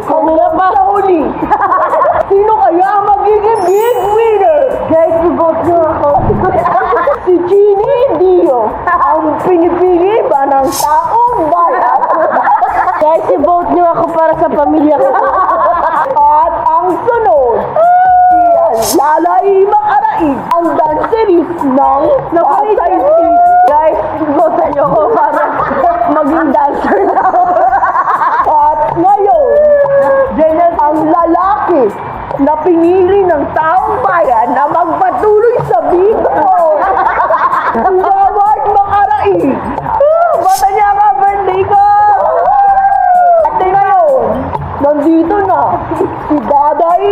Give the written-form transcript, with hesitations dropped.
Kanina pa. Sa huli. Sino kaya ang magiging big winner? Guys, vote nyo ako. Si Ginny Dio. Ang pinipili ba ng taong bayan? Guys, i-vote nyo ako para sa pamilya ko. At ang sunod, si Lalay Makaraig, ang danceris ng Pasay City. Guys, vote nyo ako para maging dancer na. At ngayon, Jenel, ang lalaki na pinili ng taong bayan na magpatuloy sa Bicol. Howard Makaraig. Bata niya ka, birthday ko! At ngayon, nandito na si Daday